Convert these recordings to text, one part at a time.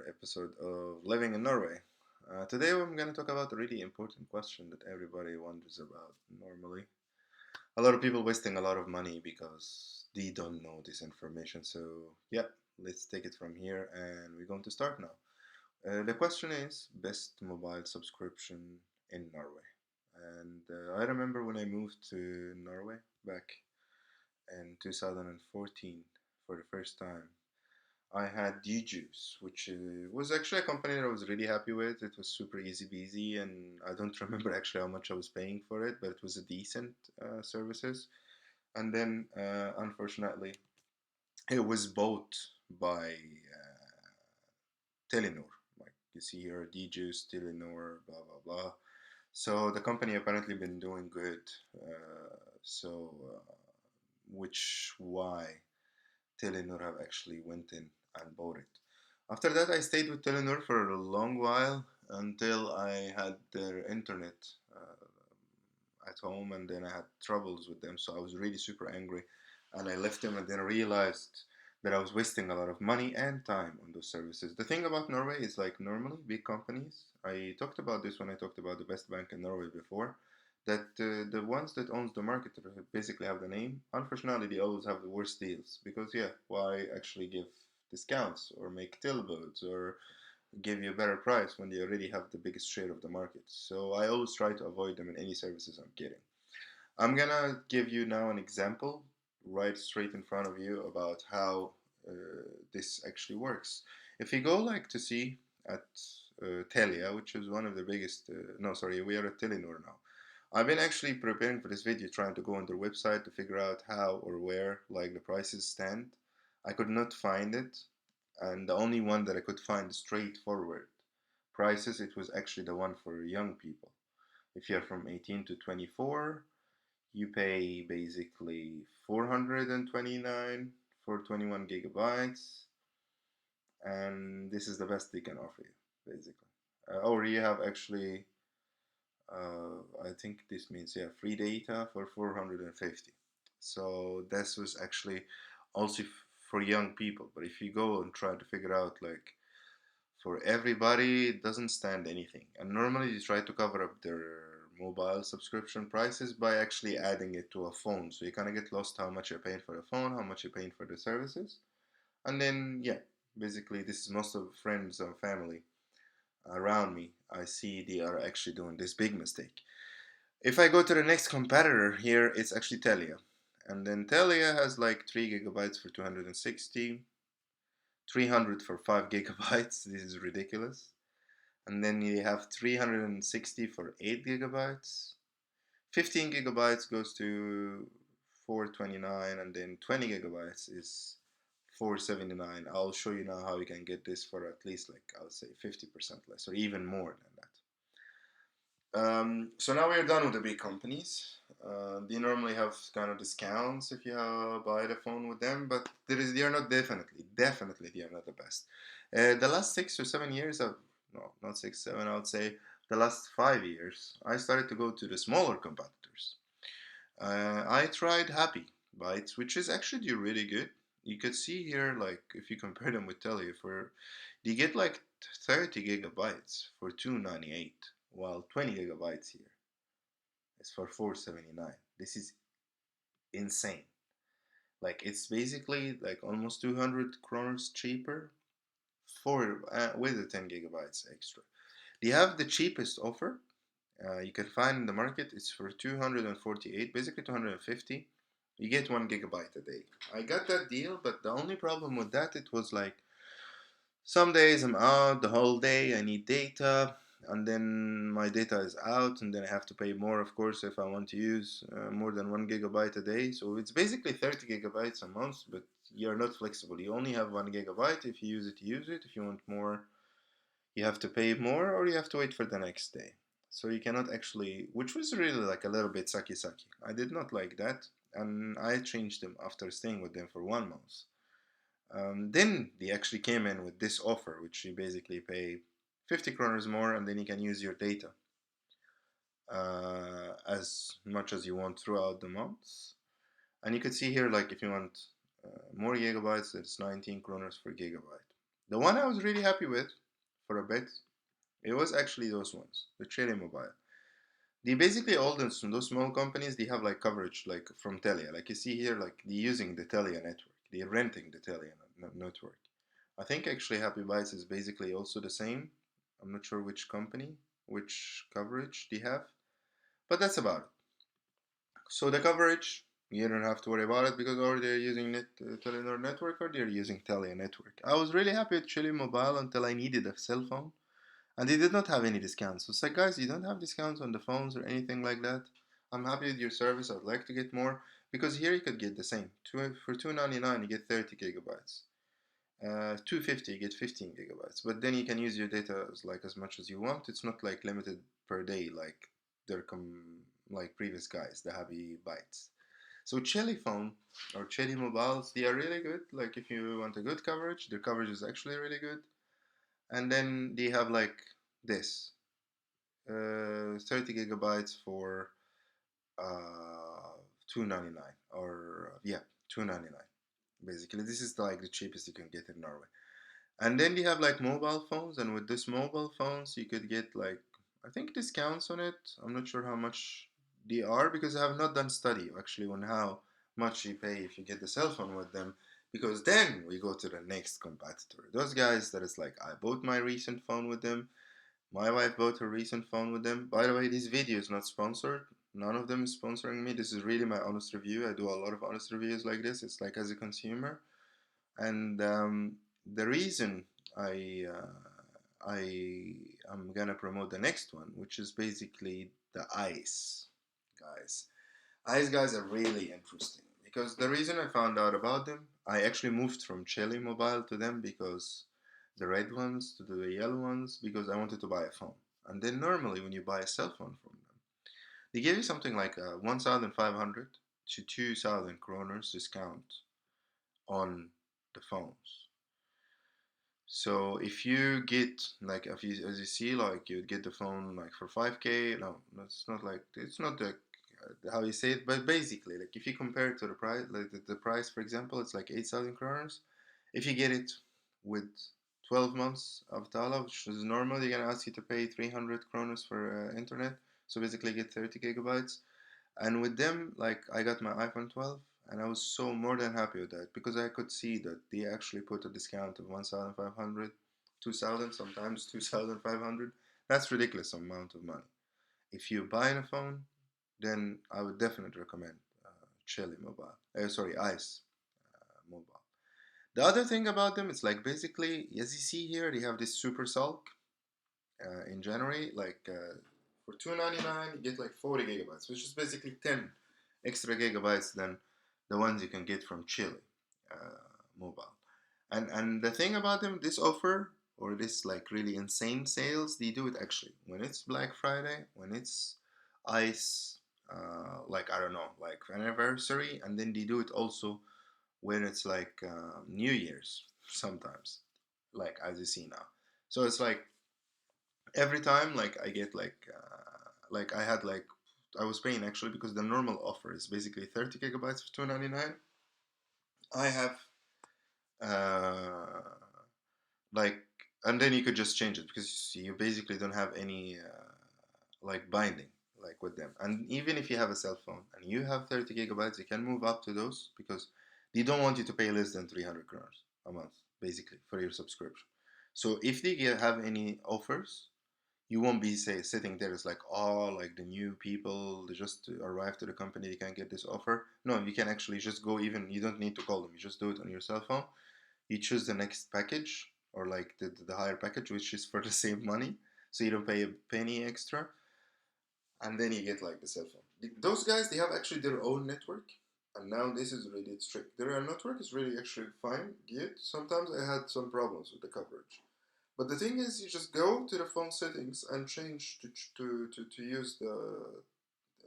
episode of Living in Norway. Today I'm going to talk about a really important question that everybody wonders about normally. A lot of people wasting a lot of money because they don't know this information. So, yeah, let's take it from here and we're going to start now. The question is best mobile subscription in Norway. And I remember when I moved to Norway back in 2014 for the first time. I had D-Juice, which was actually a company that I was really happy with. It was super easy peasy, and I don't remember actually how much I was paying for it, but it was a decent services. And then, unfortunately, it was bought by Telenor. Like you see here, D-Juice, Telenor, blah blah blah. So the company apparently been doing good. Which why Telenor have actually went in and bought it. After that, I stayed with Telenor for a long while until I had their internet at home, and then I had troubles with them. So I was really super angry, and I left them, and then realized that I was wasting a lot of money and time on those services. The thing about Norway is like normally big companies. I talked about this when I talked about the best bank in Norway before. That the ones that owns the market basically have the name. Unfortunately, they always have the worst deals because yeah, why actually give discounts or make tilbuds or give you a better price when they already have the biggest share of the market. So I always try to avoid them in any services I'm getting. I'm gonna give you now an example right straight in front of you about how this actually works. If you go like to see at Telia, which is one of the biggest, no, sorry, we are at Telenor now. I've been actually preparing for this video, trying to go on their website to figure out how or where like the prices stand. I could not find it, and the only one that I could find straightforward prices, it was actually the one for young people. If you're from 18 to 24, you pay basically 429 for 21 gigabytes, and this is the best they can offer you, basically. Or you have actually, I think this means yeah, free data for 450. So this was actually also for young people. But if you go and try to figure out like for everybody, it doesn't stand anything. And normally they try to cover up their mobile subscription prices by actually adding it to a phone. So you kind of get lost how much you're paying for the phone, how much you're paying for the services. And then, yeah, basically, this is most of friends and family around me. I see they are actually doing this big mistake. If I go to the next competitor here, it's actually Telia. And then Telia has like 3 gigabytes for 260, 300 for 5 gigabytes. This is ridiculous. And then you have 360 for 8 gigabytes. 15 gigabytes goes to 429, and then 20 gigabytes is 479. I'll show you now how you can get this for at least like I'll say 50% less or even more than that. So now we're done with the big companies. They normally have kind of discounts if you buy the phone with them, but they are not definitely they are not the best. The last 6 or 7 years of no, not 6, 7, I would say the last 5 years, I started to go to the smaller competitors. I tried Happy Bytes, which is actually really good. You could see here, like if you compare them with Telia, for you get like 30 gigabytes for 298, while 20 gigabytes here is for 479. This is insane. Like it's basically like almost 200 kroners cheaper for with the 10 gigabytes extra. They have the cheapest offer you can find in the market. It's for 248, basically 250. You get 1 gigabyte a day. I got that deal, but the only problem with that, it was like some days I'm out the whole day, I need data, and then my data is out, and then I have to pay more, of course, if I want to use more than 1 gigabyte a day. So it's basically 30 gigabytes a month, but you're not flexible. You only have 1 gigabyte. If you use it, you use it. If you want more, you have to pay more, or you have to wait for the next day. So you cannot actually, which was really like a little bit sucky sucky. I did not like that, and I changed them after staying with them for 1 month. Then they actually came in with this offer, which you basically pay 50 kroners more, and then you can use your data as much as you want throughout the months. And you could see here, like if you want more gigabytes, it's 19 kroners per gigabyte. The one I was really happy with for a bit, it was actually those ones, the Chile Mobile. They basically all those small companies, they have like coverage like from Telia. Like you see here, like they're using the Telia network. They're renting the Telia network. I think actually Happy Bites is basically also the same. I'm not sure which company, which coverage they have, but that's about it. So the coverage, you don't have to worry about it because or they're using Telenor network or they're using Telia network. I was really happy with Chile Mobile until I needed a cell phone, and they did not have any discounts. So it's like, guys, you don't have discounts on the phones or anything like that. I'm happy with your service. I'd like to get more because here you could get the same. For 2.99 you get 30 gigabytes. 250 you get 15 gigabytes. But then you can use your data as much as you want. It's not like limited per day like their like previous guys, the Happy Bytes. So Chili phone or Chili mobiles, they are really good. Like if you want a good coverage, their coverage is actually really good. And then they have like this 30 gigabytes for 2.99 or yeah 2.99. Basically, this is like the cheapest you can get in Norway. And then they have like mobile phones, and with this mobile phones, you could get like I think discounts on it. I'm not sure how much they are because I have not done study actually on how much you pay if you get the cell phone with them. Because then we go to the next competitor. Those guys that is like I bought my recent phone with them. My wife bought her recent phone with them. By the way, this video is not sponsored. None of them is sponsoring me. This is really my honest review. I do a lot of honest reviews like this. It's like as a consumer, and the reason I I am gonna promote the next one, which is basically the ice guys. Ice guys are really interesting because the reason I found out about them, I actually moved from Chile Mobile to them because the red ones to the yellow ones because I wanted to buy a phone. And then normally when you buy a cell phone from them, they give you something like a 1,500 to 2,000 kroners discount on the phones. So if you get like if you as you see like you would get the phone like for 5K, no, it's not like it's not the how you say it, but basically like if you compare it to the price, like the price for example, it's like 8,000 kroners. If you get it with 12 months of Tala, which is normal, they're gonna ask you to pay 300 kroners for internet. So basically, you get 30 gigabytes. And with them, like I got my iPhone 12, and I was so more than happy with that because I could see that they actually put a discount of 1,500, 2,000, sometimes 2,500. That's ridiculous amount of money. If you buy a phone, then I would definitely recommend Chili Mobile. Sorry, Ice Mobile. The other thing about them, it's like basically, as you see here, they have this super sulk in January. Like for 2.99, you get like 40 gigabytes, which is basically 10 extra gigabytes than the ones you can get from Chile mobile. And the thing about them, this offer or this like really insane sales, they do it actually when it's Black Friday, when it's ice, like I don't know, like anniversary, and then they do it also when it's like New Year's sometimes, like as you see now. So it's like every time like I get like I had like I was paying actually because the normal offer is basically 30 gigabytes for 2.99. I have uh like and then you could just change it because you basically don't have any like binding like with them. And even if you have a cell phone and you have 30 gigabytes, you can move up to those because they don't want you to pay less than 300 kroners a month basically for your subscription. So if they have any offers, you won't be say sitting there as like oh like the new people they just arrived to the company, they can get this offer. No, you can actually just go, even you don't need to call them, you just do it on your cell phone. You choose the next package or like the higher package which is for the same money, so you don't pay a penny extra, and then you get like the cell phone. Those guys, they have actually their own network, and now this is really strict. Their network is really actually fine, good. Sometimes I had some problems with the coverage, but the thing is, you just go to the phone settings and change to use the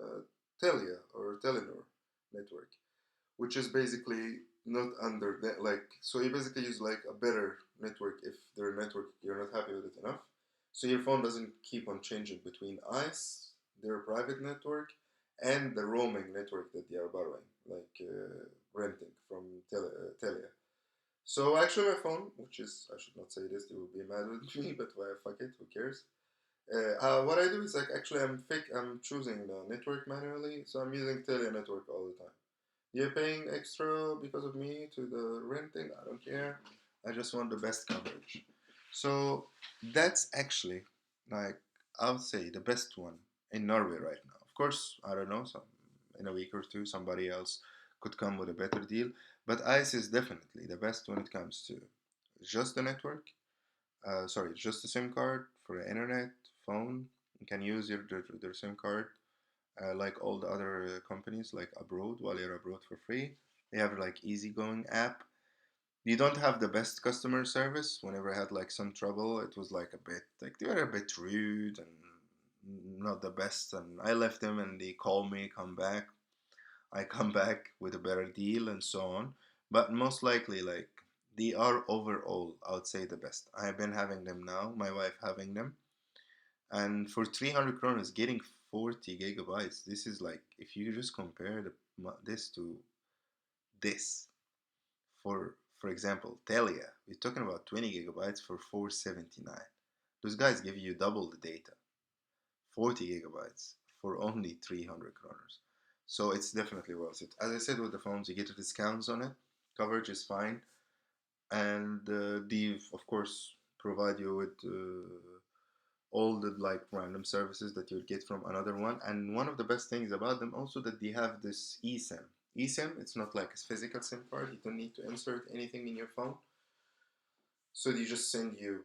uh, Telia or Telenor network, which is basically not under that. Like, so you basically use like a better network if their network you're not happy with it enough. So your phone doesn't keep on changing between ICE, their private network, and the roaming network that they are borrowing, like renting from Telia. So actually, my phone, which is I should not say this, they will be mad with me, but well, fuck it, who cares? What I do is like actually I'm choosing the network manually, so I'm using Telia network all the time. You're paying extra because of me to the renting. I don't care. I just want the best coverage. So that's actually like I would say the best one in Norway right now. Of course, I don't know. Some in a week or two, somebody else could come with a better deal. But Ice is definitely the best when it comes to just the network. Sorry, just the SIM card for the internet, phone. You can use their SIM card like all the other companies like abroad while you're abroad for free. They have like easygoing app. You don't have the best customer service. Whenever I had like some trouble, it was like a bit like they were a bit rude and not the best. And I left them and they call me, come back. I come back with a better deal and so on. But most likely, like they are overall, I would say the best. I've been having them now. My wife having them, and for 300 kronas getting 40 gigabytes, this is like if you just compare this to this, for example Telia, we're talking about 20 gigabytes for 479. Those guys give you double the data, 40 gigabytes for only 300 kroners. So it's definitely worth it. As I said, with the phones you get discounts on it, coverage is fine, and they of course provide you with all the like random services that you'll get from another one. And one of the best things about them also that they have this eSIM. eSIM, it's not like a physical SIM card. You don't need to insert anything in your phone. So they just send you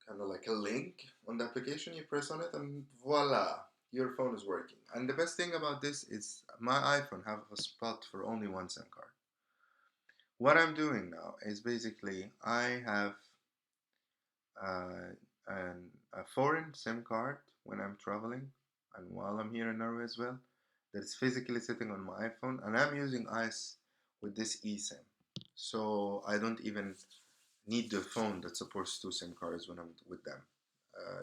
kind of like a link on the application. You press on it, and voila, your phone is working. And the best thing about this is my iPhone have a spot for only one SIM card. What I'm doing now is basically I have uh, a foreign SIM card when I'm traveling and while I'm here in Norway as well, that's physically sitting on my iPhone, and I'm using ice with this eSIM. So I don't even need the phone that supports two SIM cards when I'm with them.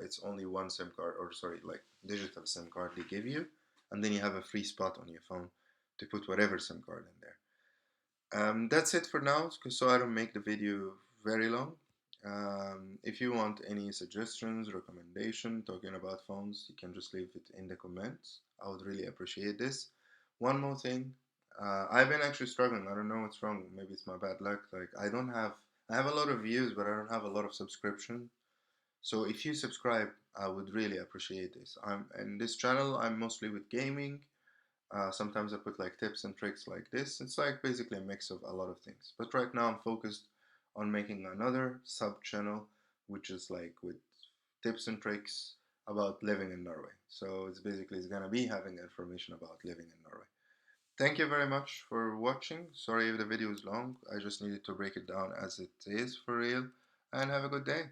It's only one SIM card, or sorry, like digital SIM card they give you, and then you have a free spot on your phone to put whatever SIM card in there. That's it for now, so I don't make the video very long. If you want any suggestions, recommendation talking about phones, you can just leave it in the comments. I would really appreciate this. One more thing, I've been actually struggling. I don't know what's wrong. Maybe it's my bad luck. Like I have a lot of views, but I don't have a lot of subscription. So if you subscribe, I would really appreciate this. I'm in this channel. I'm mostly with gaming. Sometimes I put like tips and tricks like this. It's like basically a mix of a lot of things. But right now I'm focused on making another sub channel, which is like with tips and tricks about living in Norway. So it's gonna be having information about living in Norway. Thank you very much for watching. Sorry if the video is long. I just needed to break it down as it is for real. And have a good day.